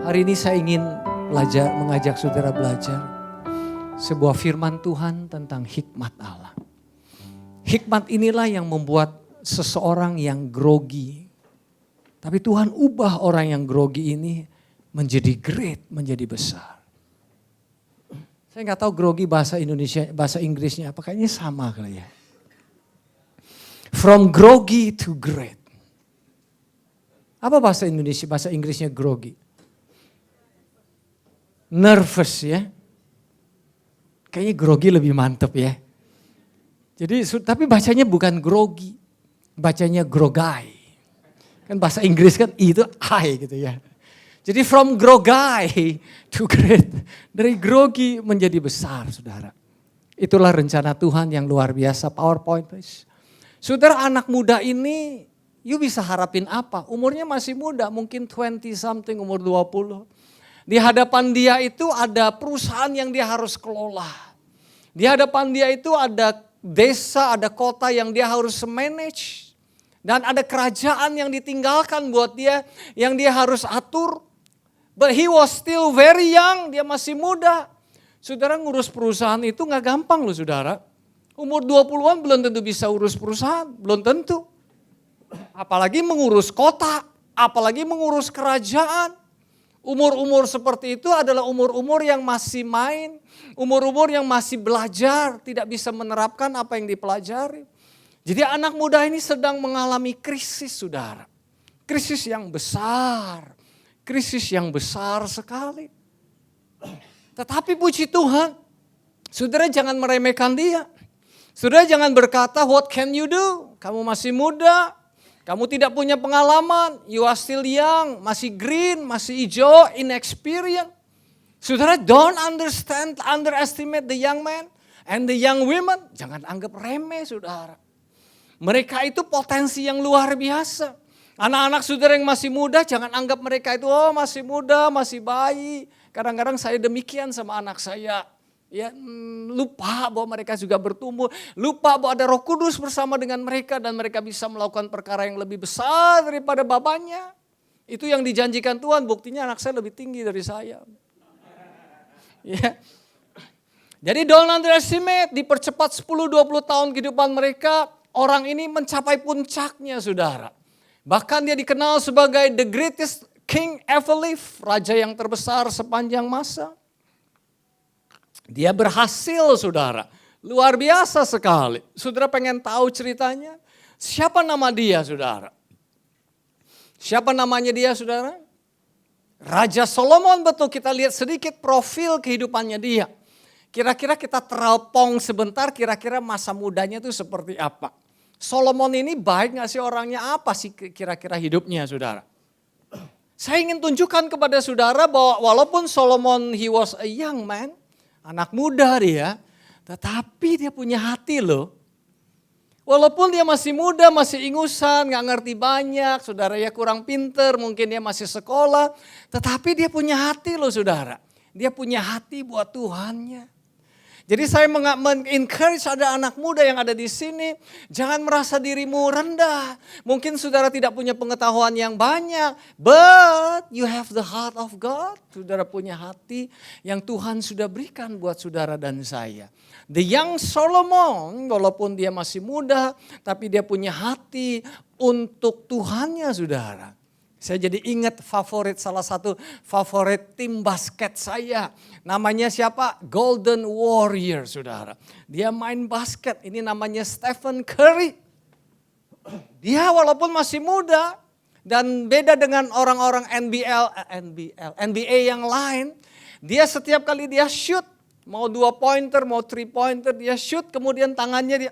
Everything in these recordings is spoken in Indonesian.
Hari ini saya ingin mengajak saudara belajar sebuah firman Tuhan tentang hikmat Allah. Hikmat inilah yang membuat seseorang yang grogi. Tapi Tuhan ubah orang yang grogi ini menjadi great, menjadi besar. Saya nggak tahu grogi bahasa Indonesia, bahasa Inggrisnya apa, kayaknya sama kali ya. From grogi to great. Apa bahasa Indonesia, bahasa Inggrisnya grogi? Nervous ya. Kayaknya grogi lebih mantep ya. Jadi tapi bacanya bukan grogi, bacanya grogai. Kan bahasa Inggris kan itu I gitu ya. Jadi from grogai to great. Dari grogi menjadi besar saudara. Itulah rencana Tuhan yang luar biasa. PowerPoint please. Saudara, anak muda ini you bisa harapin apa? Umurnya masih muda, mungkin 20 something, umur 20. Di hadapan dia itu ada perusahaan yang dia harus kelola. Di hadapan dia itu ada desa, ada kota yang dia harus manage. Dan ada kerajaan yang ditinggalkan buat dia, yang dia harus atur. But he was still very young, dia masih muda. Saudara, ngurus perusahaan itu gak gampang loh saudara. Umur 20-an belum tentu bisa urus perusahaan, belum tentu. Apalagi mengurus kota, apalagi mengurus kerajaan. Umur-umur seperti itu adalah umur-umur yang masih main, umur-umur yang masih belajar, tidak bisa menerapkan apa yang dipelajari. Jadi anak muda ini sedang mengalami krisis saudara. Krisis yang besar, krisis yang besar sekali. Tetapi puji Tuhan, saudara jangan meremehkan dia. Saudara jangan berkata, what can you do? Kamu masih muda. Kamu tidak punya pengalaman, you are still young, masih green, masih hijau, inexperienced. Saudara, don't underestimate the young man and the young women. Jangan anggap remeh saudara. Mereka itu potensi yang luar biasa. Anak-anak saudara yang masih muda, jangan anggap mereka itu masih muda, masih bayi. Kadang-kadang saya demikian sama anak saya. Ya, lupa bahwa mereka juga bertumbuh, lupa bahwa ada Roh Kudus bersama dengan mereka dan mereka bisa melakukan perkara yang lebih besar daripada babanya. Itu yang dijanjikan Tuhan, buktinya anak saya lebih tinggi dari saya. Ya. Jadi don't underestimate, dipercepat 10-20 tahun kehidupan mereka, orang ini mencapai puncaknya saudara. Bahkan dia dikenal sebagai the greatest king ever lived, raja yang terbesar sepanjang masa. Dia berhasil saudara, luar biasa sekali. Saudara pengen tahu ceritanya? Siapa nama dia saudara? Siapa namanya dia saudara? Raja Solomon, betul, kita lihat sedikit profil kehidupannya dia. Kira-kira kita teropong sebentar, kira-kira masa mudanya itu seperti apa? Solomon ini baik gak sih orangnya, apa sih kira-kira hidupnya saudara? Saya ingin tunjukkan kepada saudara bahwa walaupun Solomon he was a young man, anak muda dia, tetapi dia punya hati loh. Walaupun dia masih muda, masih ingusan, gak ngerti banyak, saudara ya kurang pinter, mungkin dia masih sekolah. Tetapi dia punya hati loh saudara. Dia punya hati buat Tuhannya. Jadi saya encourage ada anak muda yang ada di sini, jangan merasa dirimu rendah. Mungkin saudara tidak punya pengetahuan yang banyak, but you have the heart of God. Saudara punya hati yang Tuhan sudah berikan buat saudara dan saya. The young Solomon, walaupun dia masih muda, tapi dia punya hati untuk Tuhannya saudara. Saya jadi ingat salah satu favorit tim basket saya. Namanya siapa? Golden Warrior saudara. Dia main basket, ini namanya Stephen Curry. Dia walaupun masih muda dan beda dengan orang-orang NBA yang lain. Dia setiap kali dia shoot, mau 2 pointer, mau 3 pointer, dia shoot kemudian tangannya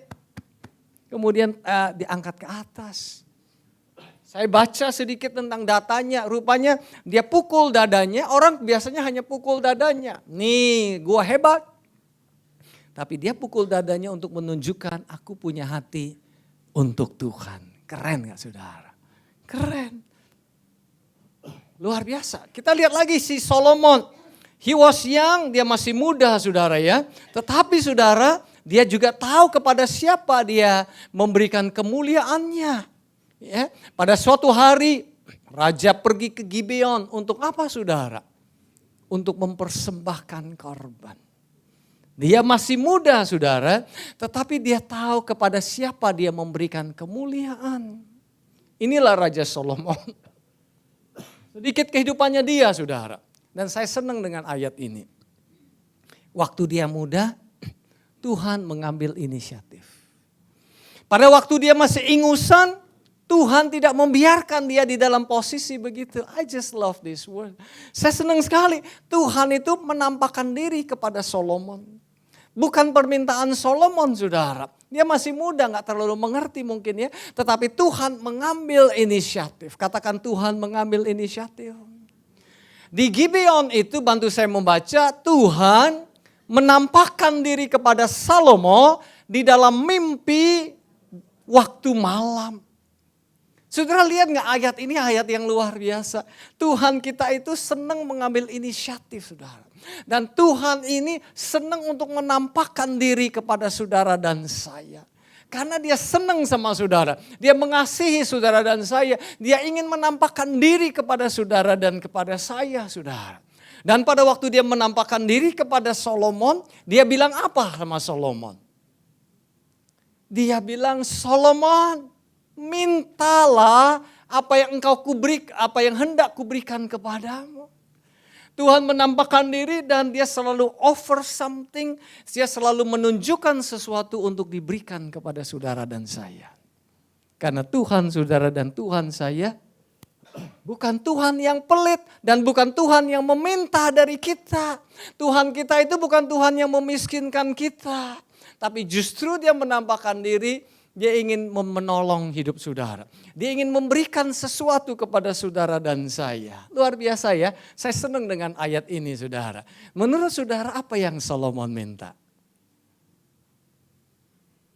diangkat ke atas. Saya baca sedikit tentang datanya, rupanya dia pukul dadanya, orang biasanya hanya pukul dadanya. Nih, gua hebat. Tapi dia pukul dadanya untuk menunjukkan aku punya hati untuk Tuhan. Keren gak saudara? Keren. Luar biasa. Kita lihat lagi si Solomon. He was young, dia masih muda saudara ya. Tetapi saudara, dia juga tahu kepada siapa dia memberikan kemuliaannya. Ya, pada suatu hari Raja pergi ke Gibeon untuk apa saudara? Untuk mempersembahkan korban. Dia masih muda saudara, tetapi dia tahu kepada siapa dia memberikan kemuliaan. Inilah Raja Solomon. Sedikit kehidupannya dia saudara. Dan saya senang dengan ayat ini. Waktu dia muda, Tuhan mengambil inisiatif. Pada waktu dia masih ingusan, Tuhan tidak membiarkan dia di dalam posisi begitu. I just love this word. Saya senang sekali Tuhan itu menampakkan diri kepada Solomon. Bukan permintaan Solomon saudara. Dia masih muda, gak terlalu mengerti mungkin ya. Tetapi Tuhan mengambil inisiatif. Katakan Tuhan mengambil inisiatif. Di Gibeon itu bantu saya membaca, Tuhan menampakkan diri kepada Salomo di dalam mimpi waktu malam. Saudara lihat gak ayat ini ayat yang luar biasa. Tuhan kita itu senang mengambil inisiatif saudara. Dan Tuhan ini senang untuk menampakkan diri kepada saudara dan saya. Karena dia senang sama saudara. Dia mengasihi saudara dan saya. Dia ingin menampakkan diri kepada saudara dan kepada saya saudara. Dan pada waktu dia menampakkan diri kepada Solomon, dia bilang apa sama Solomon? Dia bilang, Solomon, mintalah apa yang engkau apa yang hendak kuberikan kepadamu. Tuhan menampakkan diri dan dia selalu offer something, dia selalu menunjukkan sesuatu untuk diberikan kepada saudara dan saya. Karena Tuhan saudara dan Tuhan saya bukan Tuhan yang pelit dan bukan Tuhan yang meminta dari kita. Tuhan kita itu bukan Tuhan yang memiskinkan kita. Tapi justru dia menampakkan diri, dia ingin menolong hidup saudara. Dia ingin memberikan sesuatu kepada saudara dan saya. Luar biasa ya, saya senang dengan ayat ini saudara. Menurut saudara apa yang Solomon minta?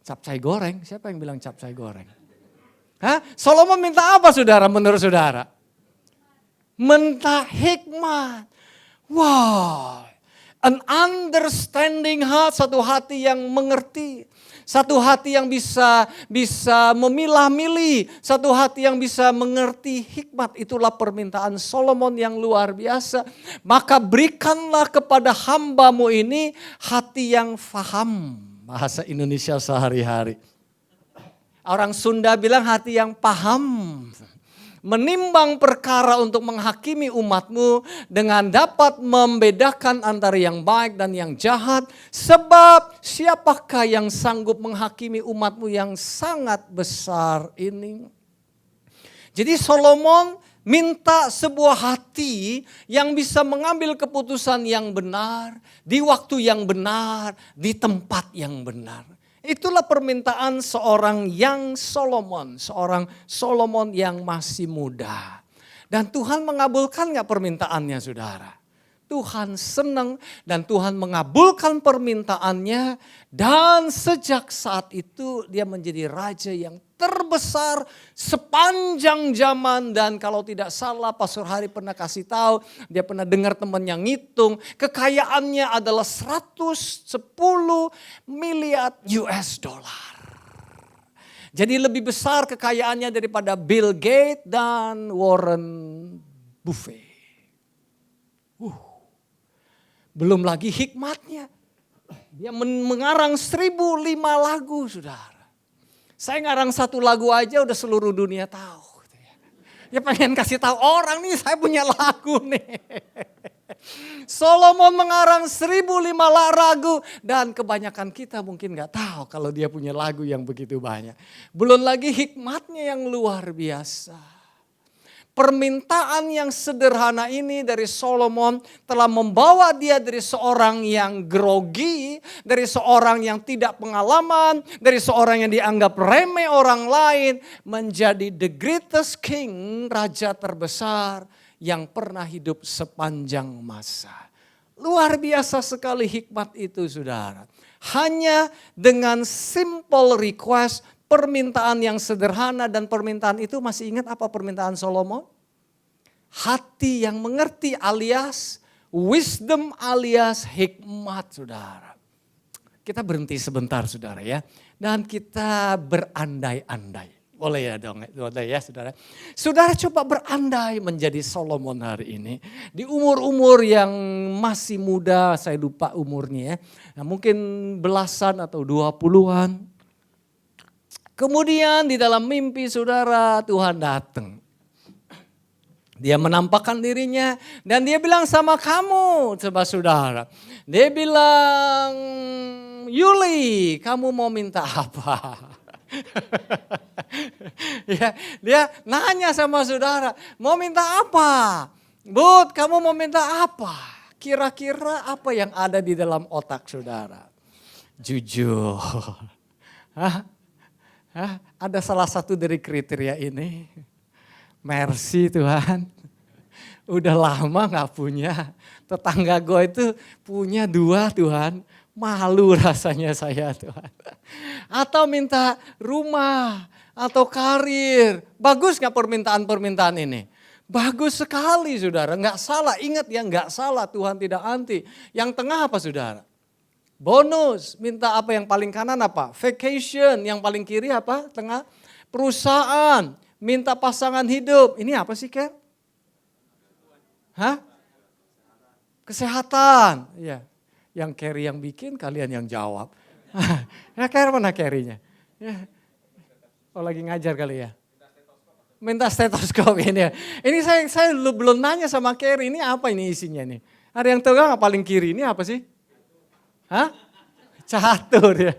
Capcay goreng, siapa yang bilang capcay goreng? Hah? Solomon minta apa saudara menurut saudara? Minta hikmat. Wow, an understanding heart, satu hati yang mengerti. Satu hati yang bisa memilah-milih, satu hati yang bisa mengerti hikmat. Itulah permintaan Solomon yang luar biasa. Maka berikanlah kepada hambamu ini hati yang faham. Bahasa Indonesia sehari-hari. Orang Sunda bilang hati yang paham. Menimbang perkara untuk menghakimi umatmu dengan dapat membedakan antara yang baik dan yang jahat. Sebab siapakah yang sanggup menghakimi umatmu yang sangat besar ini? Jadi Solomon minta sebuah hati yang bisa mengambil keputusan yang benar, di waktu yang benar, di tempat yang benar. Itulah permintaan seorang Solomon yang masih muda. Dan Tuhan mengabulkan gak permintaannya saudara? Tuhan senang dan Tuhan mengabulkan permintaannya. Dan sejak saat itu dia menjadi raja yang terbesar sepanjang zaman. Dan kalau tidak salah Pastor Hari pernah kasih tahu, dia pernah dengar temannya ngitung. Kekayaannya adalah 110 miliar US dollar. Jadi lebih besar kekayaannya daripada Bill Gates dan Warren Buffett. Belum lagi hikmatnya. Dia mengarang 1005 lagu saudara. Saya ngarang satu lagu aja udah seluruh dunia tahu. Ya pengen kasih tahu orang nih saya punya lagu nih. Solomon mengarang 1005 lagu dan kebanyakan kita mungkin gak tahu kalau dia punya lagu yang begitu banyak. Belum lagi hikmatnya yang luar biasa. Permintaan yang sederhana ini dari Solomon telah membawa dia dari seorang yang grogi, dari seorang yang tidak pengalaman, dari seorang yang dianggap remeh orang lain, menjadi the greatest king, raja terbesar yang pernah hidup sepanjang masa. Luar biasa sekali hikmat itu saudara. Hanya dengan simple request, permintaan yang sederhana dan permintaan itu masih ingat apa permintaan Solomon? Hati yang mengerti alias wisdom alias hikmat saudara. Kita berhenti sebentar saudara ya. Dan kita berandai-andai. Boleh ya dong, boleh ya saudara. Saudara coba berandai menjadi Solomon hari ini. Di umur-umur yang masih muda, saya lupa umurnya ya. Nah, mungkin belasan atau 20-an. Kemudian di dalam mimpi saudara Tuhan datang. Dia menampakkan dirinya dan dia bilang sama kamu, coba saudara. Dia bilang, Yuli, kamu mau minta apa? Ya, dia nanya sama saudara, mau minta apa? Bud, kamu mau minta apa? Kira-kira apa yang ada di dalam otak saudara? Jujur. Hah? Ada salah satu dari kriteria ini. Mercy Tuhan. Udah lama gak punya. Tetangga gue itu punya 2 Tuhan. Malu rasanya saya Tuhan. Atau minta rumah atau karir. Bagus gak permintaan-permintaan ini? Bagus sekali saudara, gak salah. Ingat ya gak salah, Tuhan tidak anti. Yang tengah apa saudara? Bonus, minta apa yang paling kanan apa? Vacation, yang paling kiri apa? Tengah. Perusahaan, minta pasangan hidup. Ini apa sih Ker? Hah? Kesehatan. Ya. Yang Kerry yang bikin, kalian yang jawab. Ya Kerry mana Kerry-nya? Ya. Oh lagi ngajar kali ya? Minta stetoskop ini ya. Ini saya belum nanya sama Kerry, ini apa ini isinya nih? Ada yang tahu nggak paling kiri, ini apa sih? Hah? Catur ya.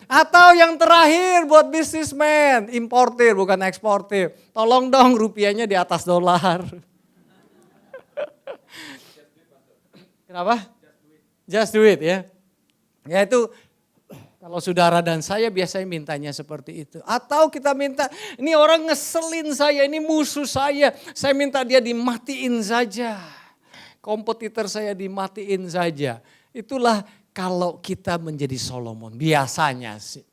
Atau yang terakhir buat bisnismen, importir bukan eksportir. Tolong dong rupiahnya di atas dolar. Kenapa? Just do it ya. Ya itu kalau saudara dan saya biasanya mintanya seperti itu. Atau kita minta, ini orang ngeselin saya, ini musuh saya minta dia dimatiin saja. Kompetitor saya dimatiin saja. Itulah kalau kita menjadi Solomon, biasanya sih.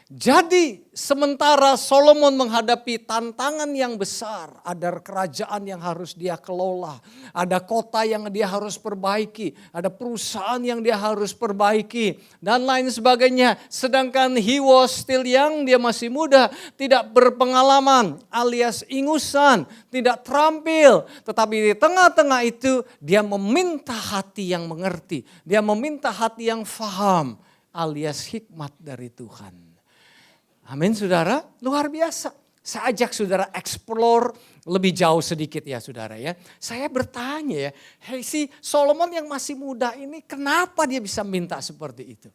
Jadi sementara Solomon menghadapi tantangan yang besar, ada kerajaan yang harus dia kelola, ada kota yang dia harus perbaiki, ada perusahaan yang dia harus perbaiki, dan lain sebagainya. Sedangkan he was still young, dia masih muda, tidak berpengalaman alias ingusan, tidak terampil. Tetapi di tengah-tengah itu dia meminta hati yang mengerti, dia meminta hati yang faham alias hikmat dari Tuhan. Amin saudara, luar biasa. Saya ajak saudara explore lebih jauh sedikit ya saudara ya. Saya bertanya ya, hey si Solomon yang masih muda ini kenapa dia bisa minta seperti itu?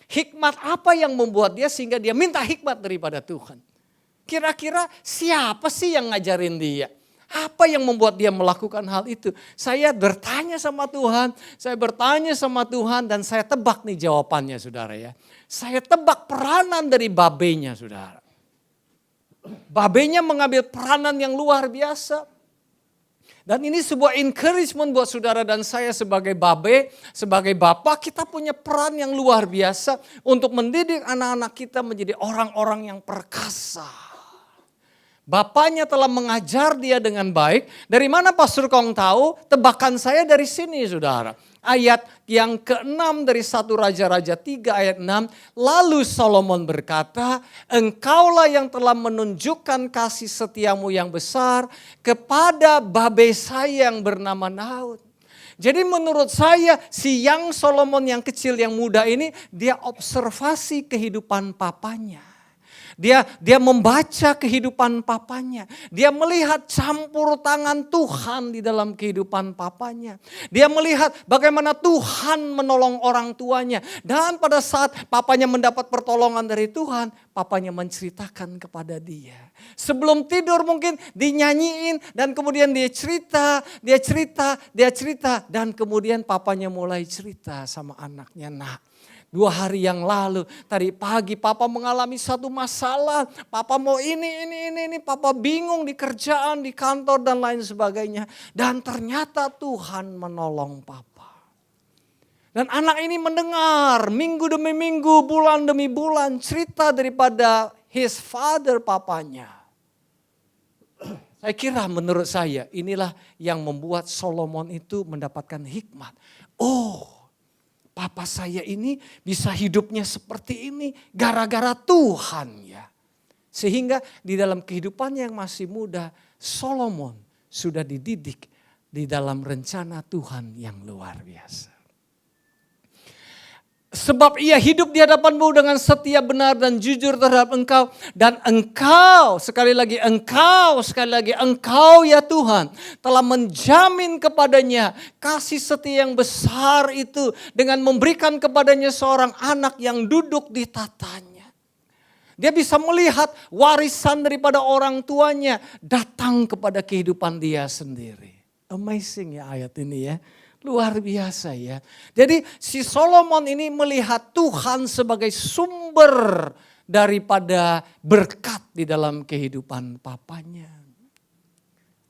Hikmat apa yang membuat dia sehingga dia minta hikmat daripada Tuhan? Kira-kira siapa sih yang ngajarin dia? Apa yang membuat dia melakukan hal itu? Saya bertanya sama Tuhan, dan saya tebak nih jawabannya saudara ya. Saya tebak peranan dari babenya saudara. Babenya mengambil peranan yang luar biasa. Dan ini sebuah encouragement buat saudara dan saya sebagai babe, sebagai bapak, kita punya peran yang luar biasa untuk mendidik anak-anak kita menjadi orang-orang yang perkasa. Bapaknya telah mengajar dia dengan baik. Dari mana Pastor Kong tahu? Tebakan saya dari sini saudara. Ayat yang ke-6 dari 1 Raja-Raja 3 ayat 6. Lalu Solomon berkata, engkaulah yang telah menunjukkan kasih setiamu yang besar kepada babe saya yang bernama Daud. Jadi menurut saya si yang Solomon yang kecil yang muda ini dia observasi kehidupan papanya. Dia membaca kehidupan papanya. Dia melihat campur tangan Tuhan di dalam kehidupan papanya. Dia melihat bagaimana Tuhan menolong orang tuanya. Dan pada saat papanya mendapat pertolongan dari Tuhan, papanya menceritakan kepada dia. Sebelum tidur mungkin dinyanyiin dan kemudian dia cerita. Dan kemudian papanya mulai cerita sama anaknya. Nah, 2 hari yang lalu, tadi pagi papa mengalami satu masalah. Papa mau ini, papa bingung di kerjaan, di kantor dan lain sebagainya. Dan ternyata Tuhan menolong papa. Dan anak ini mendengar minggu demi minggu, bulan demi bulan cerita daripada his father papanya. Saya kira menurut saya inilah yang membuat Solomon itu mendapatkan hikmat. Oh, papa saya ini bisa hidupnya seperti ini gara-gara Tuhan ya. Sehingga di dalam kehidupannya yang masih muda, Solomon sudah dididik di dalam rencana Tuhan yang luar biasa. Sebab ia hidup di hadapanmu dengan setia, benar dan jujur terhadap engkau. Dan engkau, sekali lagi engkau ya Tuhan telah menjamin kepadanya kasih setia yang besar itu dengan memberikan kepadanya seorang anak yang duduk di tatanya. Dia bisa melihat warisan daripada orang tuanya datang kepada kehidupan dia sendiri. Amazing ya ayat ini ya. Luar biasa ya. Jadi si Solomon ini melihat Tuhan sebagai sumber daripada berkat di dalam kehidupan papanya.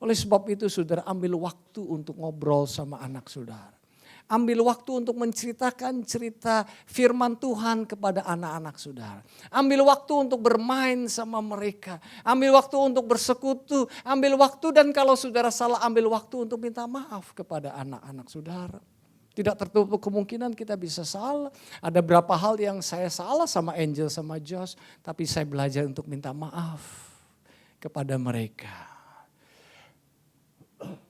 Oleh sebab itu saudara ambil waktu untuk ngobrol sama anak saudara. Ambil waktu untuk menceritakan cerita firman Tuhan kepada anak-anak saudara. Ambil waktu untuk bermain sama mereka. Ambil waktu untuk bersekutu. Ambil waktu dan kalau saudara salah ambil waktu untuk minta maaf kepada anak-anak saudara. Tidak tertutup kemungkinan kita bisa salah. Ada berapa hal yang saya salah sama Angel sama Josh. Tapi saya belajar untuk minta maaf kepada mereka.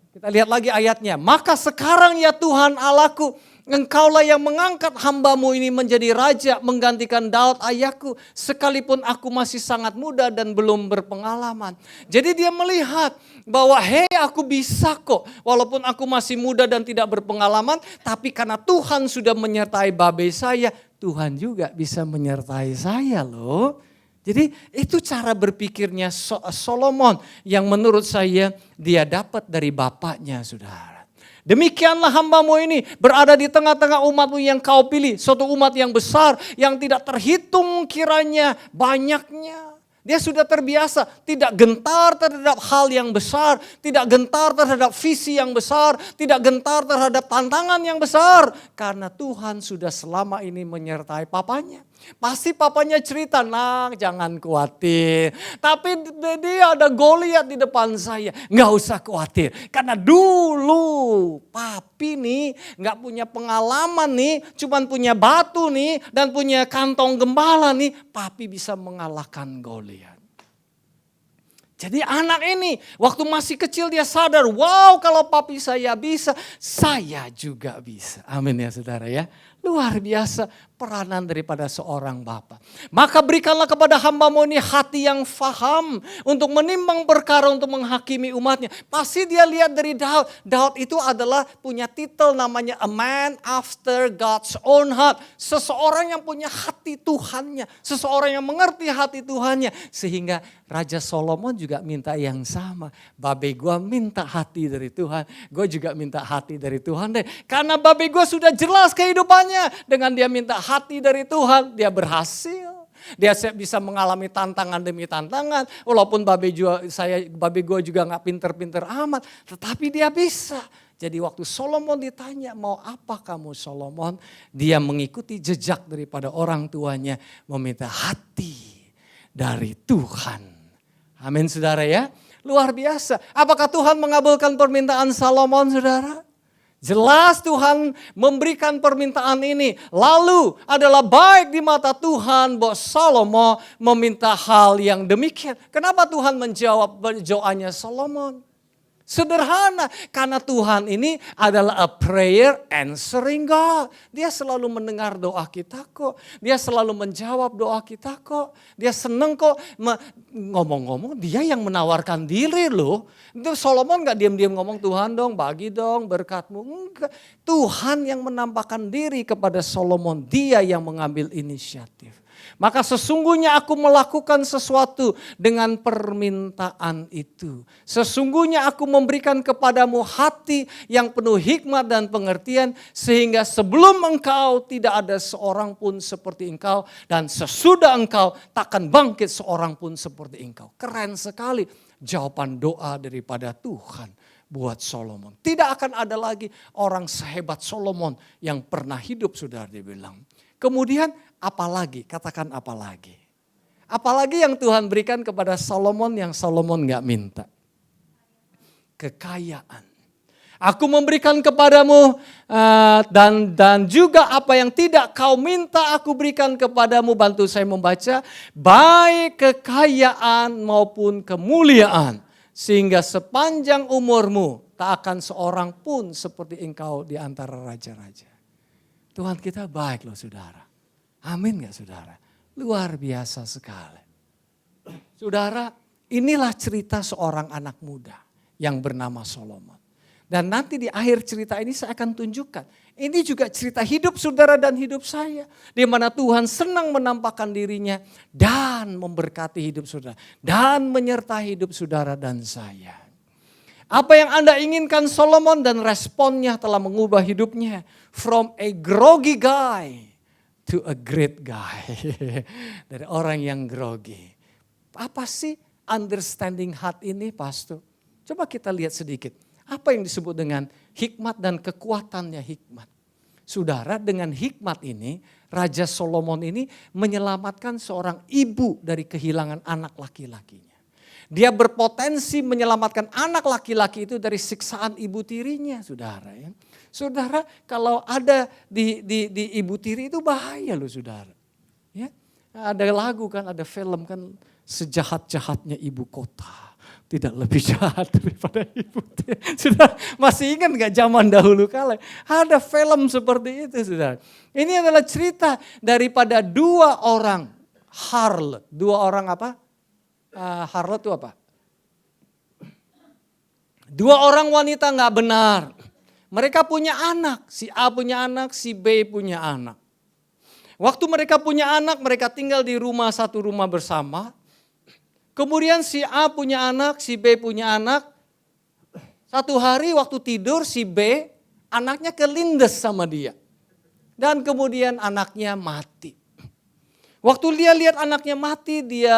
Kita lihat lagi ayatnya. Maka sekarang ya Tuhan Allahku, engkaulah yang mengangkat hambamu ini menjadi raja menggantikan Daud ayahku. Sekalipun aku masih sangat muda dan belum berpengalaman. Jadi dia melihat bahwa aku bisa kok. Walaupun aku masih muda dan tidak berpengalaman. Tapi karena Tuhan sudah menyertai babe saya. Tuhan juga bisa menyertai saya loh. Jadi itu cara berpikirnya Solomon yang menurut saya dia dapat dari bapaknya saudara. Demikianlah hambamu ini berada di tengah-tengah umatmu yang kau pilih. Suatu umat yang besar yang tidak terhitung kiranya banyaknya. Dia sudah terbiasa tidak gentar terhadap hal yang besar. Tidak gentar terhadap visi yang besar. Tidak gentar terhadap tantangan yang besar. Karena Tuhan sudah selama ini menyertai papanya. Pasti papanya cerita, nah jangan khawatir. Tapi dia ada Goliat di depan saya. Nggak usah khawatir. Karena dulu papi nih nggak punya pengalaman nih. Cuman punya batu nih dan punya kantong gembala nih. Papi bisa mengalahkan Goliat. Jadi anak ini waktu masih kecil dia sadar, wow kalau papi saya bisa, saya juga bisa. Amin ya saudara ya. Luar biasa peranan daripada seorang bapa. Maka berikanlah kepada hambamu ini hati yang faham untuk menimbang perkara untuk menghakimi umatnya. Pasti dia lihat dari Daud. Daud itu adalah punya titel namanya a man after God's own heart. Seseorang yang punya hati Tuhannya. Seseorang yang mengerti hati Tuhannya. Sehingga Raja Solomon juga minta yang sama. Babe gue minta hati dari Tuhan. Gue juga minta hati dari Tuhan deh. Karena babe gue sudah jelas kehidupannya. Dengan dia minta hati dari Tuhan, dia berhasil. Dia bisa mengalami tantangan demi tantangan. Walaupun babe gue juga gak pinter-pinter amat. Tetapi dia bisa. Jadi waktu Solomon ditanya, mau apa kamu Solomon? Dia mengikuti jejak daripada orang tuanya. Meminta hati dari Tuhan. Amin saudara ya. Luar biasa. Apakah Tuhan mengabulkan permintaan Solomon saudara? Jelas Tuhan memberikan permintaan ini. Lalu adalah baik di mata Tuhan bahwa Salomo meminta hal yang demikian. Kenapa Tuhan menjawab doanya Solomon? Sederhana, karena Tuhan ini adalah a prayer answering God. Dia selalu mendengar doa kita kok. Dia selalu menjawab doa kita kok. Dia seneng kok. Ngomong-ngomong dia yang menawarkan diri loh. Itu Solomon gak diam-diam ngomong Tuhan dong bagi dong berkatmu. Enggak. Tuhan yang menampakkan diri kepada Solomon. Dia yang mengambil inisiatif. Maka sesungguhnya aku melakukan sesuatu dengan permintaan itu. Sesungguhnya aku memberikan kepadamu hati yang penuh hikmat dan pengertian. Sehingga sebelum engkau tidak ada seorang pun seperti engkau. Dan sesudah engkau takkan bangkit seorang pun seperti engkau. Keren sekali jawaban doa daripada Tuhan buat Solomon. Tidak akan ada lagi orang sehebat Solomon yang pernah hidup saudara dibilang. Kemudian apalagi, katakan apalagi. Apalagi yang Tuhan berikan kepada Solomon yang Solomon gak minta. Kekayaan. Aku memberikan kepadamu dan juga apa yang tidak kau minta aku berikan kepadamu. Bantu saya membaca. Baik kekayaan maupun kemuliaan. Sehingga sepanjang umurmu tak akan seorang pun seperti engkau di antara raja-raja. Tuhan kita baik loh saudara. Amin gak saudara? Luar biasa sekali. Saudara, inilah cerita seorang anak muda yang bernama Solomon. Dan nanti di akhir cerita ini saya akan tunjukkan. Ini juga cerita hidup saudara dan hidup saya. Di mana Tuhan senang menampakkan dirinya dan memberkati hidup saudara. Dan menyertai hidup saudara dan saya. Apa yang Anda inginkan Solomon dan responnya telah mengubah hidupnya. From a groggy guy to a great guy. Dari orang yang grogi. Apa sih understanding heart ini pastor? Coba kita lihat sedikit. Apa yang disebut dengan hikmat dan kekuatannya hikmat. Saudara, dengan hikmat ini, Raja Solomon ini menyelamatkan seorang ibu dari kehilangan anak laki-lakinya. Dia berpotensi menyelamatkan anak laki-laki itu dari siksaan ibu tirinya, saudara. Ya. Saudara, kalau ada di ibu tiri itu bahaya loh saudara. Ya. Ada lagu kan, ada film kan, sejahat-jahatnya ibu kota. Tidak lebih jahat daripada ibu. Sudah masih ingat gak zaman dahulu kala? Ada film seperti itu saudara. Ini adalah cerita daripada dua orang harlot. Dua orang apa? Harlot itu apa? Dua orang wanita gak benar. Mereka punya anak. Si A punya anak, si B punya anak. Waktu mereka punya anak, mereka tinggal di satu rumah bersama. Kemudian si A punya anak, si B punya anak. Satu hari waktu tidur si B, anaknya kelindes sama dia. Dan kemudian anaknya mati. Waktu dia lihat anaknya mati, dia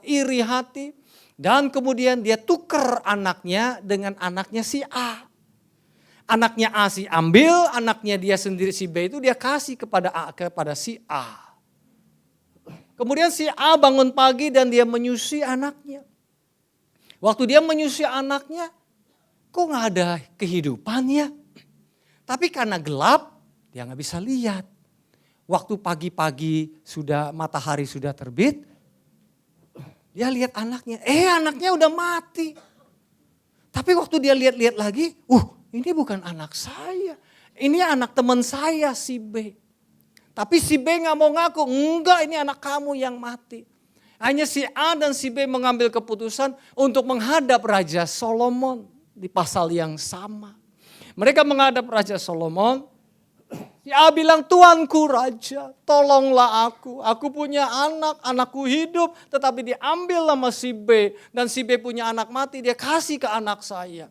iri hati. Dan kemudian dia tuker anaknya dengan anaknya si A. Anaknya A si ambil, anaknya dia sendiri si B itu dia kasih kepada si A. Kemudian si A bangun pagi dan dia menyusui anaknya. Waktu dia menyusui anaknya, kok gak ada kehidupannya. Tapi karena gelap, dia gak bisa lihat. Waktu pagi-pagi matahari sudah terbit, dia lihat anaknya. Anaknya udah mati. Tapi waktu dia lihat-lihat lagi, ini bukan anak saya. Ini anak teman saya si B. Tapi si B gak mau ngaku, enggak ini anak kamu yang mati. Hanya si A dan si B mengambil keputusan untuk menghadap Raja Solomon di pasal yang sama. Mereka menghadap Raja Solomon, si A bilang, Tuanku Raja, tolonglah aku punya anak, anakku hidup tetapi diambil sama si B. Dan si B punya anak mati, dia kasih ke anak saya.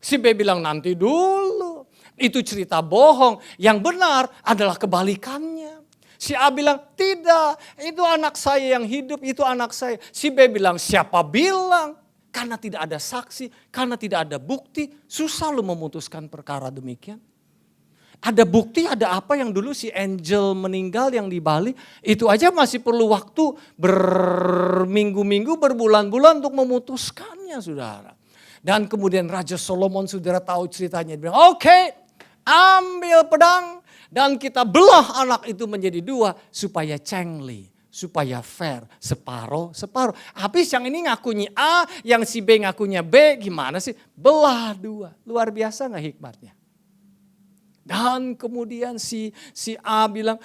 Si B bilang nanti dulu. Itu cerita bohong. Yang benar adalah kebalikannya. Si A bilang tidak, itu anak saya yang hidup, itu anak saya. Si B bilang siapa bilang? Karena tidak ada saksi, karena tidak ada bukti, susah lo memutuskan perkara demikian. Ada bukti, ada apa yang dulu si Angel meninggal yang di Bali, itu aja masih perlu waktu berminggu-minggu, berbulan-bulan untuk memutuskannya saudara. Dan kemudian Raja Solomon saudara tahu ceritanya, dia bilang oke, ambil pedang dan kita belah anak itu menjadi dua supaya cengli, supaya fair, separuh. Habis yang ini ngakunya A, yang si B ngakunya B, gimana sih? Belah dua, luar biasa gak hikmatnya? Dan kemudian si A bilang,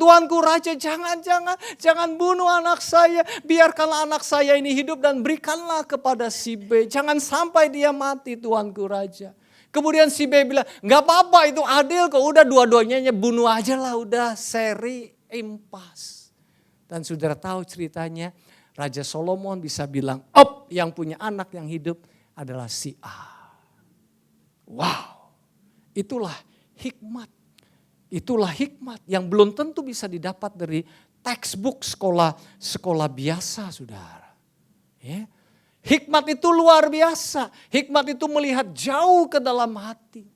Tuanku Raja jangan bunuh anak saya. Biarkanlah anak saya ini hidup dan berikanlah kepada si B. Jangan sampai dia mati Tuanku Raja. Kemudian si B bilang, gak apa-apa itu adil kok. Udah dua-duanya bunuh aja lah, udah seri impas. Dan saudara tahu ceritanya, Raja Solomon bisa bilang, yang punya anak yang hidup adalah si A. Wow. Itulah hikmat. Itulah hikmat yang belum tentu bisa didapat dari textbook sekolah biasa saudara. Ya. Hikmat itu luar biasa. Hikmat itu melihat jauh ke dalam hati.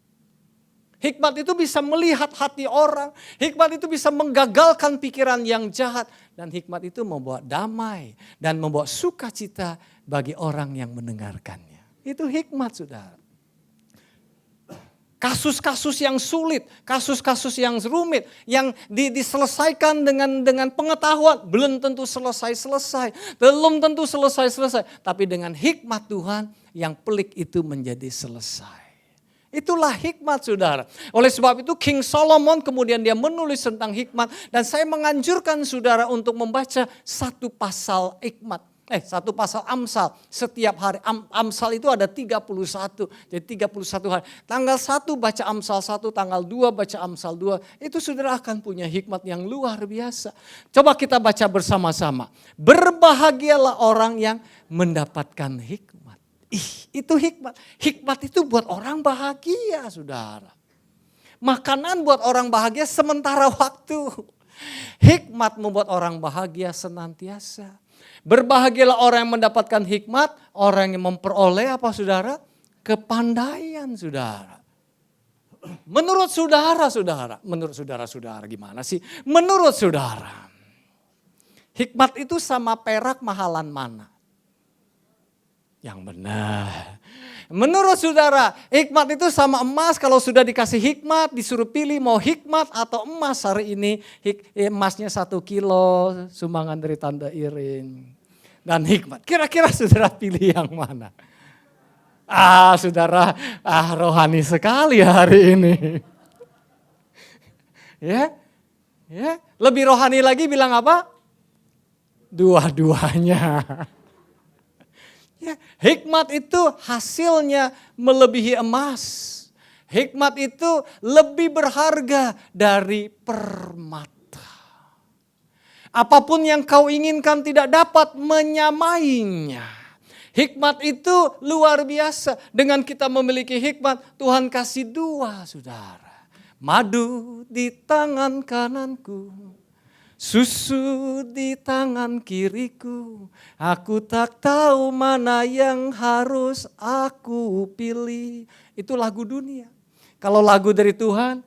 Hikmat itu bisa melihat hati orang. Hikmat itu bisa menggagalkan pikiran yang jahat. Dan hikmat itu membawa damai dan membawa sukacita bagi orang yang mendengarkannya. Itu hikmat saudara. Kasus-kasus yang sulit, kasus-kasus yang rumit, yang diselesaikan dengan pengetahuan, belum tentu selesai-selesai. Belum tentu selesai-selesai. Tapi dengan hikmat Tuhan, yang pelik itu menjadi selesai. Itulah hikmat saudara. Oleh sebab itu King Solomon kemudian dia menulis tentang hikmat. Dan saya menganjurkan saudara untuk membaca satu pasal hikmat. Satu pasal Amsal setiap hari. Amsal itu ada 31. Jadi 31 hari. Tanggal 1 baca Amsal 1, tanggal 2 baca Amsal 2. Itu saudara akan punya hikmat yang luar biasa. Coba kita baca bersama-sama. Berbahagialah orang yang mendapatkan hikmat. Itu hikmat. Hikmat itu buat orang bahagia saudara. Makanan buat orang bahagia sementara waktu. Hikmat membuat orang bahagia senantiasa. Berbahagialah orang yang mendapatkan hikmat, orang yang memperoleh apa saudara? Kepandaian saudara. Menurut saudara-saudara, gimana sih? Menurut saudara, hikmat itu sama perak mahalan mana? Yang benar. Menurut saudara, hikmat itu sama emas. Kalau sudah dikasih hikmat, disuruh pilih mau hikmat atau emas hari ini. Emasnya 1 kilo, sumbangan dari tanda iring. Dan hikmat. Kira-kira saudara pilih yang mana? Saudara, rohani sekali hari ini. Ya, lebih rohani lagi bilang apa? Dua-duanya. Ya, hikmat itu hasilnya melebihi emas. Hikmat itu lebih berharga dari permata. Apapun yang kau inginkan tidak dapat menyamainya. Hikmat itu luar biasa. Dengan kita memiliki hikmat, Tuhan kasih 2 saudara. Madu di tangan kananku. Susu di tangan kiriku, aku tak tahu mana yang harus aku pilih. Itu lagu dunia. Kalau lagu dari Tuhan,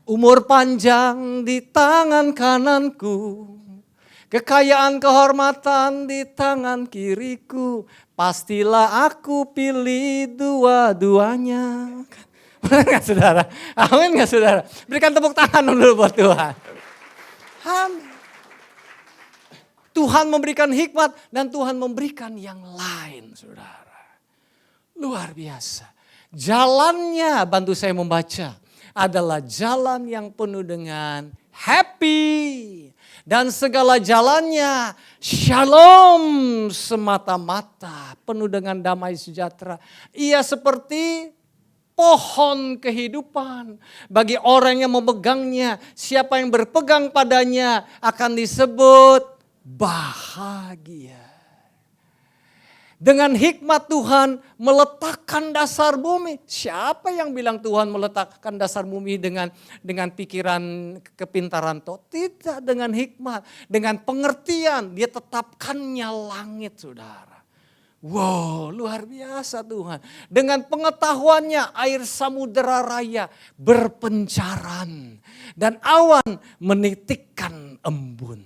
umur panjang di tangan kananku, kekayaan kehormatan di tangan kiriku, pastilah aku pilih dua-duanya. Benar gak saudara? Amin gak saudara? Berikan tepuk tangan dulu buat Tuhan. Amin. Tuhan memberikan hikmat dan Tuhan memberikan yang lain saudara. Luar biasa. Jalannya, bantu saya membaca, adalah jalan yang penuh dengan happy. Dan segala jalannya shalom semata-mata. Penuh dengan damai sejahtera. Ia seperti pohon kehidupan bagi orang yang memegangnya. Siapa yang berpegang padanya akan disebut bahagia. Dengan hikmat Tuhan meletakkan dasar bumi. Siapa yang bilang Tuhan meletakkan dasar bumi dengan pikiran kepintaran toh? Tidak, dengan hikmat, dengan pengertian dia tetapkannya langit saudara. Wow, luar biasa Tuhan. Dengan pengetahuannya air samudera raya berpencaran. Dan awan menitikkan embun.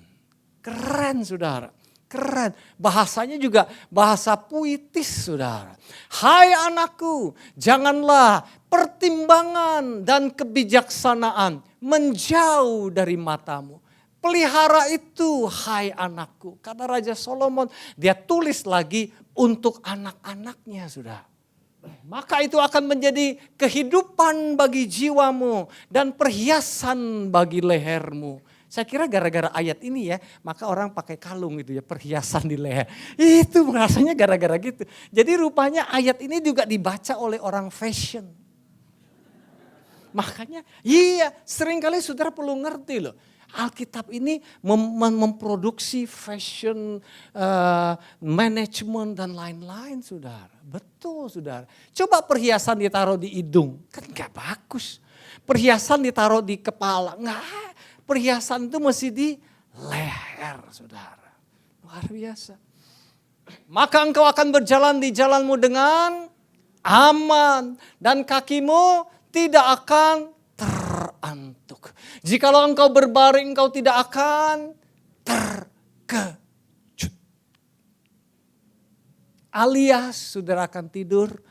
Keren saudara, keren. Bahasanya juga bahasa puitis saudara. Hai anakku, janganlah pertimbangan dan kebijaksanaan menjauh dari matamu. Pelihara itu hai anakku. Kata Raja Solomon, dia tulis lagi untuk anak-anaknya sudah. Maka itu akan menjadi kehidupan bagi jiwamu dan perhiasan bagi lehermu. Saya kira gara-gara ayat ini ya, maka orang pakai kalung gitu ya, perhiasan di leher. Itu rasanya gara-gara gitu. Jadi rupanya ayat ini juga dibaca oleh orang fashion. Makanya iya, seringkali saudara perlu ngerti loh. Alkitab ini memproduksi fashion, manajemen dan lain-lain saudara. Betul saudara. Coba perhiasan ditaruh di hidung, kan gak bagus. Perhiasan ditaruh di kepala, enggak. Perhiasan itu mesti di leher saudara. Luar biasa. Maka engkau akan berjalan di jalanmu dengan aman. Dan kakimu tidak akan terantuk. Jikalau engkau berbaring engkau tidak akan terkejut. Alias saudara akan tidur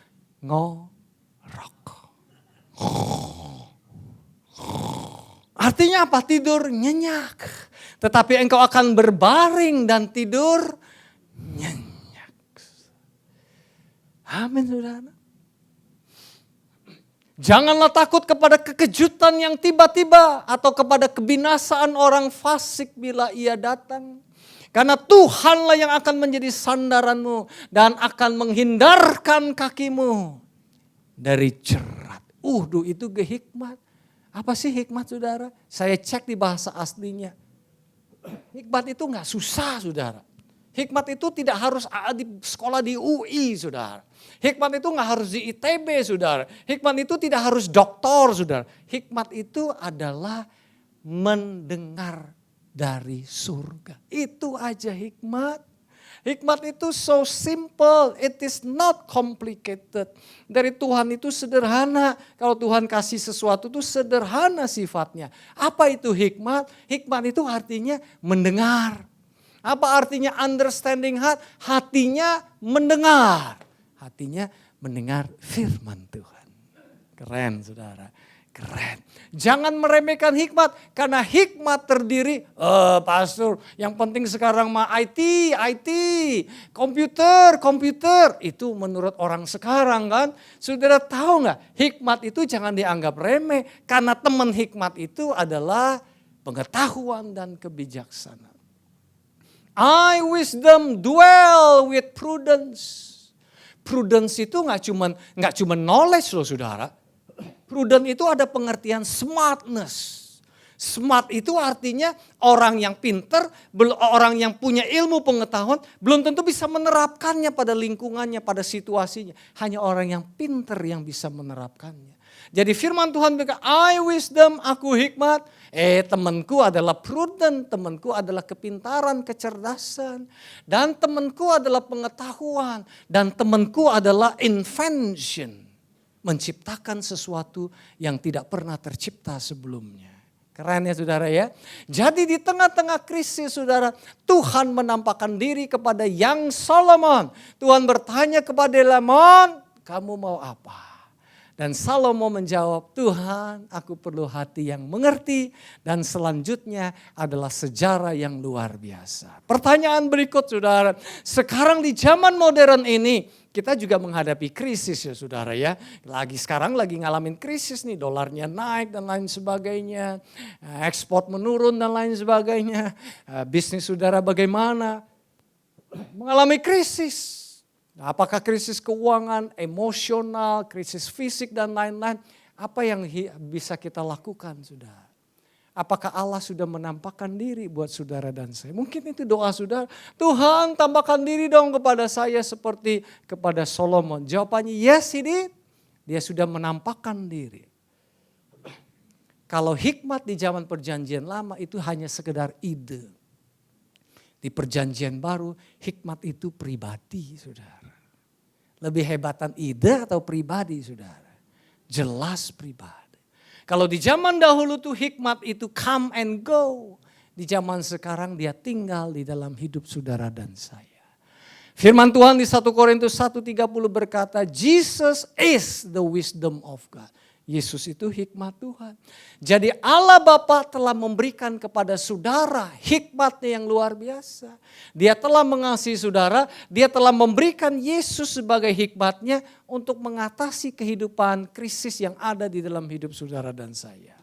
ngorok. Artinya apa? Tidur nyenyak. Tetapi engkau akan berbaring dan tidur nyenyak. Amin, saudara. Janganlah takut kepada kekejutan yang tiba-tiba atau kepada kebinasaan orang fasik bila ia datang. Karena Tuhanlah yang akan menjadi sandaranmu dan akan menghindarkan kakimu dari jerat. Itu hikmat. Apa sih hikmat, saudara? Saya cek di bahasa aslinya. Hikmat itu gak susah, saudara. Hikmat itu tidak harus di sekolah di UI, saudara. Hikmat itu gak harus di ITB, saudara. Hikmat itu tidak harus doktor, saudara. Hikmat itu adalah mendengar dari surga. Itu aja hikmat. Hikmat itu so simple, it is not complicated. Dari Tuhan itu sederhana. Kalau Tuhan kasih sesuatu itu sederhana sifatnya. Apa itu hikmat? Hikmat itu artinya mendengar. Apa artinya understanding heart? Hatinya mendengar. Hatinya mendengar firman Tuhan. Keren, saudara. Keren. Jangan meremehkan hikmat karena hikmat terdiri, pastor, yang penting sekarang mah IT, komputer, itu menurut orang sekarang kan. Saudara tahu nggak? Hikmat itu jangan dianggap remeh karena teman hikmat itu adalah pengetahuan dan kebijaksanaan. I wisdom dwell with prudence. Prudence itu nggak cuma knowledge loh, saudara. Prudent itu ada pengertian smartness. Smart itu artinya orang yang pinter, orang yang punya ilmu pengetahuan, belum tentu bisa menerapkannya pada lingkungannya, pada situasinya. Hanya orang yang pinter yang bisa menerapkannya. Jadi firman Tuhan berkata, I wisdom, aku hikmat. Temanku adalah prudent, temanku adalah kepintaran, kecerdasan. Dan temanku adalah pengetahuan. Dan temanku adalah invention. Menciptakan sesuatu yang tidak pernah tercipta sebelumnya. Keren ya, saudara ya. Jadi di tengah-tengah krisis, saudara, Tuhan menampakkan diri kepada Young Solomon. Tuhan bertanya kepada Solomon, kamu mau apa? Dan Salomo menjawab, Tuhan, aku perlu hati yang mengerti. Dan selanjutnya adalah sejarah yang luar biasa. Pertanyaan berikut, saudara. Sekarang di zaman modern ini, kita juga menghadapi krisis ya, saudara ya. Sekarang lagi ngalamin krisis nih, dolarnya naik dan lain sebagainya. Ekspor menurun dan lain sebagainya. Bisnis saudara bagaimana? Mengalami krisis. Apakah krisis keuangan, emosional, krisis fisik dan lain-lain. Apa yang bisa kita lakukan, saudara? Apakah Allah sudah menampakkan diri buat saudara dan saya? Mungkin itu doa saudara. Tuhan tampakkan diri dong kepada saya seperti kepada Solomon. Jawabannya yes, he did. Dia sudah menampakkan diri. Kalau hikmat di zaman perjanjian lama itu hanya sekedar ide. Di perjanjian baru hikmat itu pribadi, saudara. Lebih hebatan ide atau pribadi, saudara? Jelas pribadi. Kalau di zaman dahulu tuh hikmat itu come and go. Di zaman sekarang dia tinggal di dalam hidup saudara dan saya. Firman Tuhan di 1 Korintus 1:30 berkata, Jesus is the wisdom of God. Yesus itu hikmat Tuhan. Jadi Allah Bapa telah memberikan kepada saudara hikmatnya yang luar biasa. Dia telah mengasihi saudara, dia telah memberikan Yesus sebagai hikmatnya untuk mengatasi kehidupan krisis yang ada di dalam hidup saudara dan saya.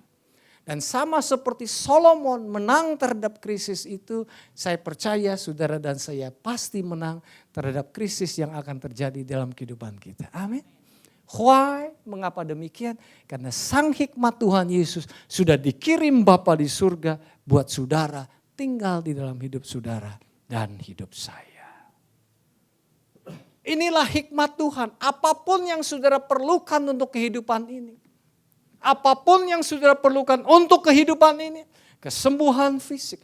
Dan sama seperti Solomon menang terhadap krisis itu, saya percaya saudara dan saya pasti menang terhadap krisis yang akan terjadi dalam kehidupan kita. Amin. Why? Mengapa demikian? Karena sang hikmat Tuhan Yesus sudah dikirim Bapa di surga buat saudara tinggal di dalam hidup saudara dan hidup saya. Inilah hikmat Tuhan. Apapun yang saudara perlukan untuk kehidupan ini. Apapun yang saudara perlukan untuk kehidupan ini. Kesembuhan fisik,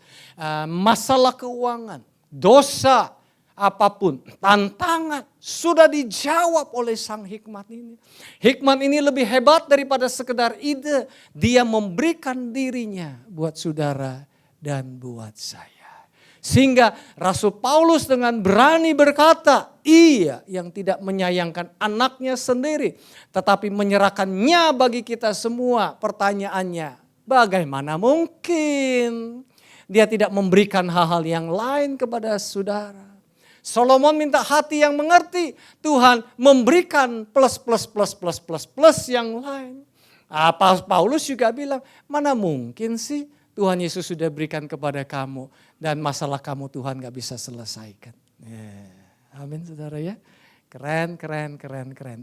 masalah keuangan, dosa, apapun, tantangan sudah dijawab oleh sang hikmat ini. Hikmat ini lebih hebat daripada sekedar ide. Dia memberikan dirinya buat saudara dan buat saya. Sehingga Rasul Paulus dengan berani berkata, Ia yang tidak menyayangkan anaknya sendiri, tetapi menyerahkannya bagi kita semua. Pertanyaannya, bagaimana mungkin Dia tidak memberikan hal-hal yang lain kepada saudara? Solomon minta hati yang mengerti, Tuhan memberikan plus yang lain. Paulus juga bilang, mana mungkin sih Tuhan Yesus sudah berikan kepada kamu dan masalah kamu Tuhan gak bisa selesaikan. Amin saudara ya. Keren.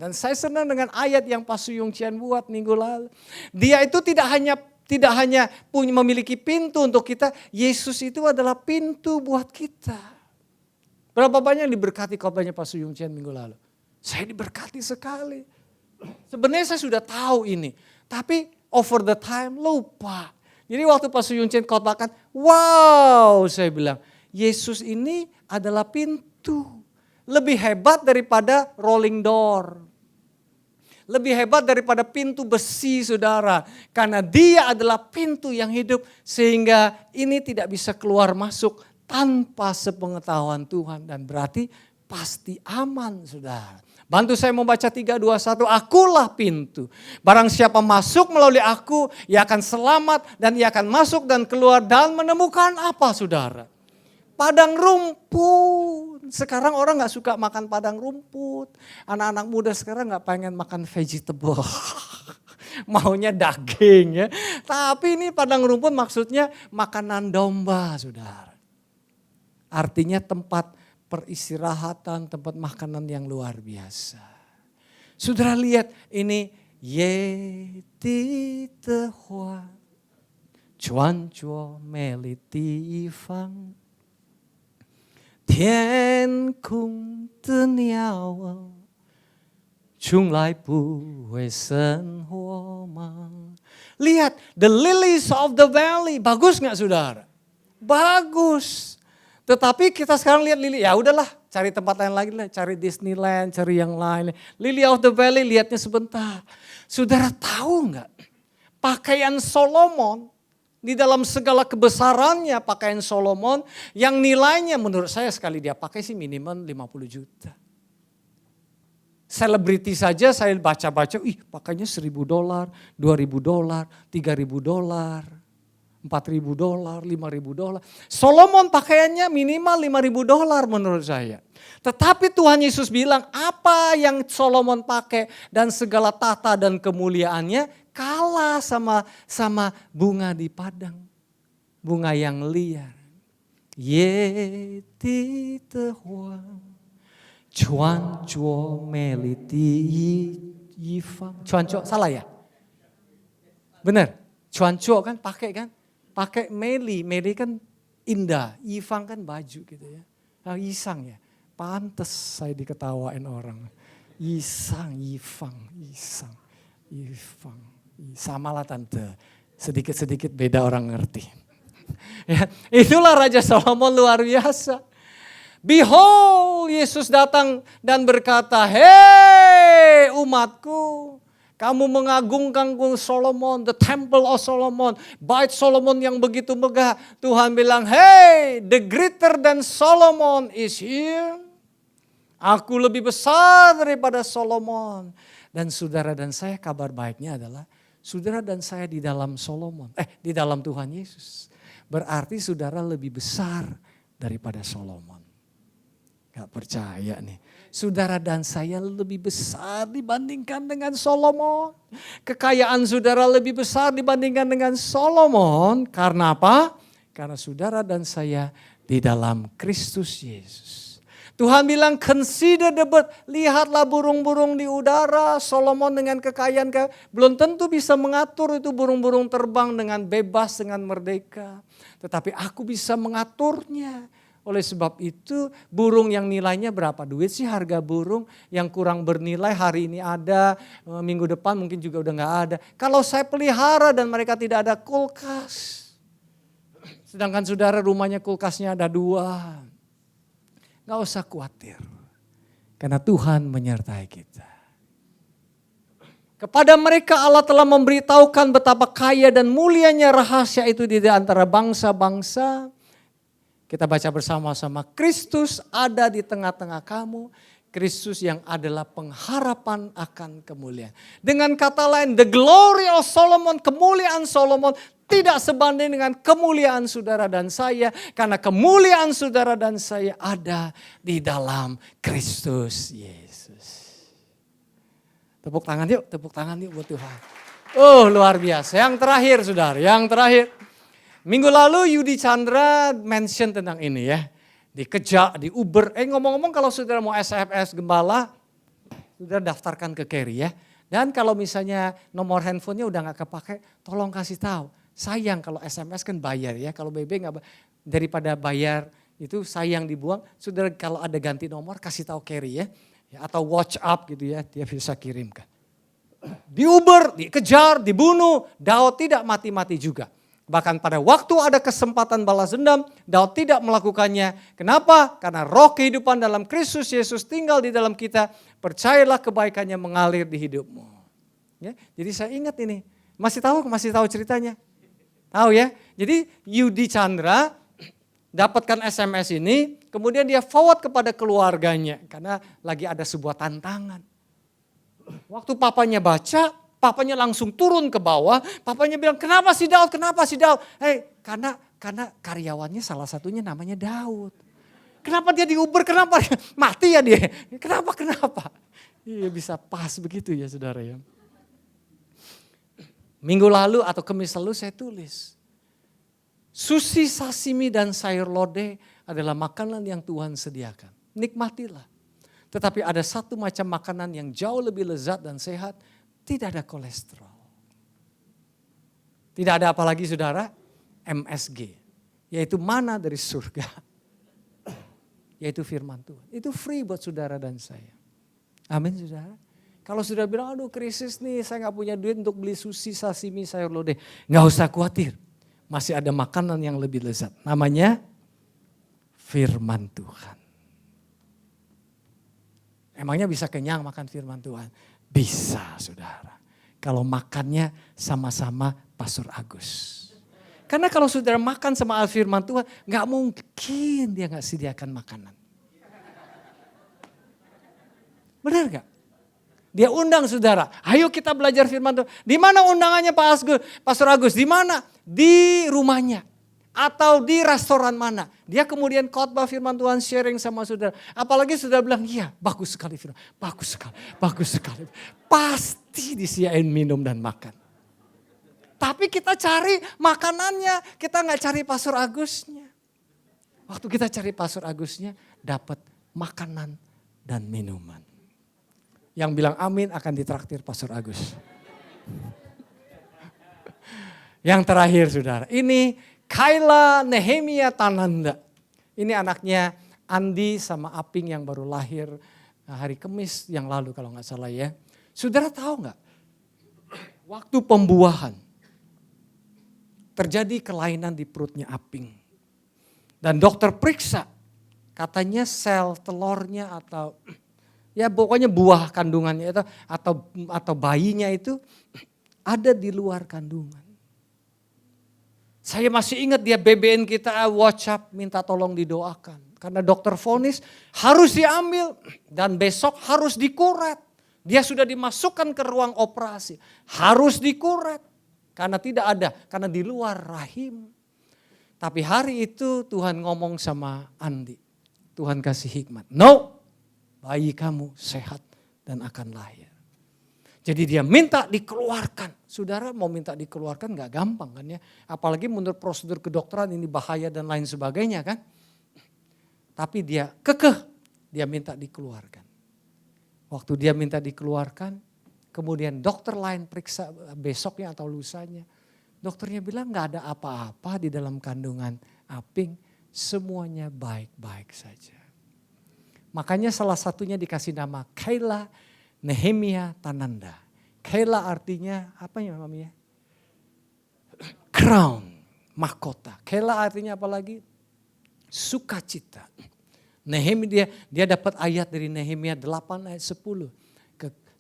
Dan saya senang dengan ayat yang Pak Suyung Cian buat minggu lalu. Dia itu tidak hanya memiliki pintu untuk kita, Yesus itu adalah pintu buat kita. Berapa banyak yang diberkati khotbahnya Pak Suyung Cian minggu lalu? Saya diberkati sekali. Sebenarnya saya sudah tahu ini, tapi over the time lupa. Jadi waktu Pak Suyung Cian khotbahkan, wow saya bilang, Yesus ini adalah pintu. Lebih hebat daripada rolling door. Lebih hebat daripada pintu besi saudara. Karena Dia adalah pintu yang hidup sehingga ini tidak bisa keluar masuk tanpa sepengetahuan Tuhan. Dan berarti pasti aman saudara. Bantu saya membaca 3, 2, 1. Akulah pintu. Barang siapa masuk melalui aku, ia akan selamat dan ia akan masuk dan keluar dan menemukan apa saudara? Padang rumput. Sekarang orang gak suka makan padang rumput. Anak-anak muda sekarang gak pengen makan vegetable. Maunya daging ya. Tapi ini padang rumput maksudnya makanan domba saudara. Artinya tempat peristirahatan, tempat makanan yang luar biasa. Saudara lihat ini Yeti Tehua Chuan Chuo Meliti Ifang Tian Kung Teniao Chung Lai Pu Wei Sen Huo Mang. Lihat the lilies of the valley. Bagus gak saudara? Bagus. Tetapi kita sekarang lihat lili, ya udahlah cari tempat lain lagi lah, cari Disneyland, cari yang lain. Lily of the Valley lihatnya sebentar. Saudara tahu enggak? Pakaian Solomon di dalam segala kebesarannya pakaian Solomon yang nilainya menurut saya sekali dia pakai sih minimum 50 juta. Selebriti saja saya baca-baca, pakainya $1.000, $2.000, $3.000. $4.000, $5.000. Solomon pakaiannya minimal $5.000 menurut saya. Tetapi Tuhan Yesus bilang apa yang Solomon pakai dan segala tata dan kemuliaannya kalah sama bunga di padang. Bunga yang liar. Yeti tehua cuan cuo meliti yifang. Cuan cuo salah ya? Benar. Cuan cuo kan pakai kan? Pakai meli kan indah, Yifang kan baju gitu ya. Nah, Yisang ya, pantes saya diketawain orang. Yisang, Yifang. Sama lah tante, sedikit-sedikit beda orang ngerti. Ya, itulah Raja Solomon luar biasa. Behold, Yesus datang dan berkata, hei umatku. Kamu mengagungkan Solomon, the temple of Solomon, bait Solomon yang begitu megah. Tuhan bilang, hey, the greater than Solomon is here. Aku lebih besar daripada Solomon. Dan saudara dan saya kabar baiknya adalah, saudara dan saya di dalam Solomon, di dalam Tuhan Yesus. Berarti saudara lebih besar daripada Solomon. Gak percaya nih. Saudara dan saya lebih besar dibandingkan dengan Solomon. Kekayaan saudara lebih besar dibandingkan dengan Solomon. Karena apa? Karena saudara dan saya di dalam Kristus Yesus. Tuhan bilang consider the bird. Lihatlah burung-burung di udara. Solomon dengan kekayaan belum tentu bisa mengatur itu burung-burung terbang dengan bebas, dengan merdeka. Tetapi aku bisa mengaturnya. Oleh sebab itu burung yang nilainya berapa duit sih harga burung yang kurang bernilai hari ini ada, minggu depan mungkin juga udah gak ada. Kalau saya pelihara dan mereka tidak ada kulkas. Sedangkan saudara rumahnya kulkasnya ada 2. Gak usah khawatir. Karena Tuhan menyertai kita. Kepada mereka Allah telah memberitahukan betapa kaya dan mulianya rahasia itu di antara bangsa-bangsa. Kita baca bersama-sama, Kristus ada di tengah-tengah kamu, Kristus yang adalah pengharapan akan kemuliaan. Dengan kata lain, the glory of Solomon, kemuliaan Solomon tidak sebanding dengan kemuliaan saudara dan saya. Karena kemuliaan saudara dan saya ada di dalam Kristus Yesus. Tepuk tangan yuk buat Tuhan. Oh luar biasa. Yang terakhir saudara, yang terakhir. Minggu lalu Yudi Chandra mention tentang ini ya. Dikejar, di Uber. Ngomong-ngomong kalau saudara mau SFS Gembala, saudara daftarkan ke Carry ya. Dan kalau misalnya nomor handphonenya udah gak kepake, tolong kasih tahu. Sayang kalau SMS kan bayar ya, kalau BB nggak daripada bayar itu sayang dibuang. Saudara kalau ada ganti nomor kasih tahu Carry ya, atau WhatsApp gitu ya, dia bisa kirimkan. Di Uber, dikejar, dibunuh, Daud tidak mati-mati juga. Bahkan pada waktu ada kesempatan balas dendam, Daud tidak melakukannya. Kenapa? Karena roh kehidupan dalam Kristus Yesus tinggal di dalam kita. Percayalah kebaikannya mengalir di hidupmu. Ya, jadi saya ingat ini, masih tahu ceritanya. Tahu ya, jadi Yudi Chandra dapatkan SMS ini, kemudian dia forward kepada keluarganya karena lagi ada sebuah tantangan. Waktu papanya baca, papanya langsung turun ke bawah, papanya bilang, kenapa si Daud? Karena karyawannya salah satunya namanya Daud. Kenapa dia di Uber, kenapa mati ya dia? Kenapa? Iya bisa pas begitu ya saudara ya. Minggu lalu atau Kamis lalu saya tulis. Sushi, sashimi dan sayur lodeh adalah makanan yang Tuhan sediakan. Nikmatilah. Tetapi ada satu macam makanan yang jauh lebih lezat dan sehat. Tidak ada kolesterol. Tidak ada apa lagi saudara? MSG. Yaitu mana dari surga. Yaitu firman Tuhan. Itu free buat saudara dan saya. Amin saudara. Kalau sudah bilang, aduh krisis nih, saya gak punya duit untuk beli sushi, sashimi, sayur lodeh. Gak usah khawatir, masih ada makanan yang lebih lezat. Namanya firman Tuhan. Emangnya bisa kenyang makan firman Tuhan? Bisa saudara. Kalau makannya sama-sama Pastor Agus. Karena kalau saudara makan sama firman Tuhan, gak mungkin dia gak sediakan makanan. Benar gak? Dia undang saudara, ayo kita belajar firman Tuhan. Di mana undangannya Pastor Agus? Di mana? Di rumahnya. Atau di restoran mana. Dia kemudian khotbah firman Tuhan, sharing sama saudara. Apalagi saudara bilang, iya bagus sekali firman. Bagus sekali. Pasti disiain minum dan makan. Tapi kita cari makanannya, kita gak cari Pastor Agusnya. Waktu kita cari Pastor Agusnya, dapat makanan dan minuman. Yang bilang amin akan ditraktir Pastor Agus. Yang terakhir saudara, ini Kayla Nehemia Tananda. Ini anaknya Andi sama Aping yang baru lahir hari Kamis yang lalu kalau gak salah ya. Saudara tahu gak? Waktu pembuahan terjadi kelainan di perutnya Aping. Dan dokter periksa, katanya sel telurnya atau ya pokoknya buah kandungannya itu atau bayinya itu ada di luar kandungan. Saya masih ingat dia BBN kita WhatsApp minta tolong didoakan. Karena dokter vonis harus diambil dan besok harus dikuret. Dia sudah dimasukkan ke ruang operasi. Harus dikuret karena tidak ada, karena di luar rahim. Tapi hari itu Tuhan ngomong sama Andi. Tuhan kasih hikmat. No. Bayi kamu sehat dan akan lahir. Jadi dia minta dikeluarkan. Saudara mau minta dikeluarkan gak gampang kan ya. Apalagi menurut prosedur kedokteran ini bahaya dan lain sebagainya kan. Tapi dia kekeh, dia minta dikeluarkan. Waktu dia minta dikeluarkan, kemudian dokter lain periksa besoknya atau lusanya. Dokternya bilang gak ada apa-apa di dalam kandungan Aping, semuanya baik-baik saja. Makanya salah satunya dikasih nama Kayla Nehemia Tananda. Kayla artinya apa ya namanya? Crown, mahkota. Kayla artinya apa lagi? Sukacita. Nehemia dia dapat ayat dari Nehemia 8 ayat 10.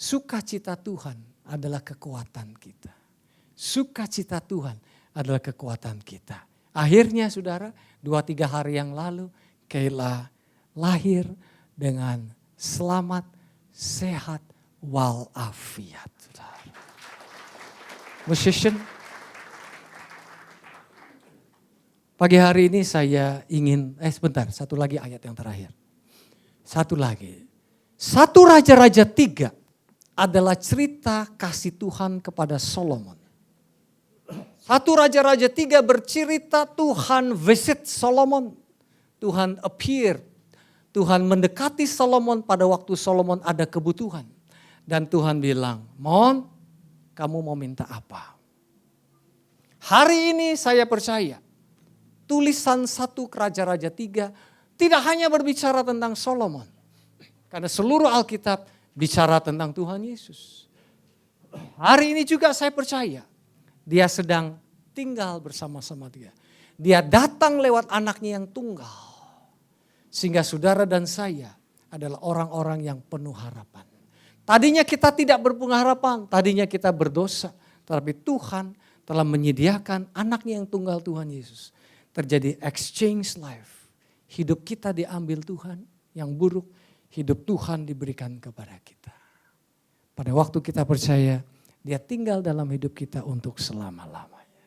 Sukacita Tuhan adalah kekuatan kita. Sukacita Tuhan adalah kekuatan kita. Akhirnya saudara, 2-3 hari yang lalu Kayla lahir dengan selamat, sehat, walafiat. Musician, pagi hari ini saya ingin, sebentar, satu lagi ayat yang terakhir. Satu lagi. 1 Raja-Raja 3 adalah cerita kasih Tuhan kepada Solomon. 1 Raja-Raja 3 bercerita Tuhan visit Solomon. Tuhan appear. Tuhan mendekati Solomon pada waktu Solomon ada kebutuhan. Dan Tuhan bilang, Mon, kamu mau minta apa? Hari ini saya percaya. Tulisan 1 Raja-Raja 3 tidak hanya berbicara tentang Solomon. Karena seluruh Alkitab bicara tentang Tuhan Yesus. Hari ini juga saya percaya dia sedang tinggal bersama-sama dia. Dia datang lewat anaknya yang tunggal. Sehingga saudara dan saya adalah orang-orang yang penuh harapan. Tadinya kita tidak berpengharapan, tadinya kita berdosa. Tetapi Tuhan telah menyediakan anaknya yang tunggal Tuhan Yesus. Terjadi exchange life. Hidup kita diambil Tuhan yang buruk, hidup Tuhan diberikan kepada kita. Pada waktu kita percaya, dia tinggal dalam hidup kita untuk selama-lamanya.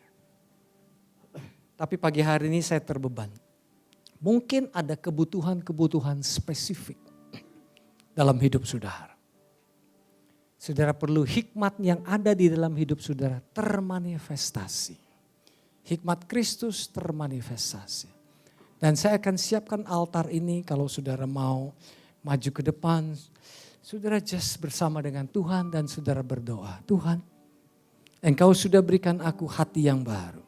Tapi pagi hari ini saya terbeban. Mungkin ada kebutuhan-kebutuhan spesifik dalam hidup saudara. Saudara perlu hikmat yang ada di dalam hidup saudara termanifestasi. Hikmat Kristus termanifestasi. Dan saya akan siapkan altar ini kalau saudara mau maju ke depan. Saudara just bersama dengan Tuhan dan saudara berdoa. Tuhan, Engkau sudah berikan aku hati yang baru.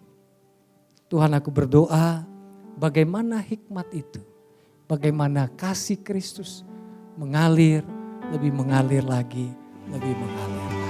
Tuhan, aku berdoa bagaimana hikmat itu. Bagaimana kasih Kristus mengalir, lebih mengalir lagi, lebih mengalir.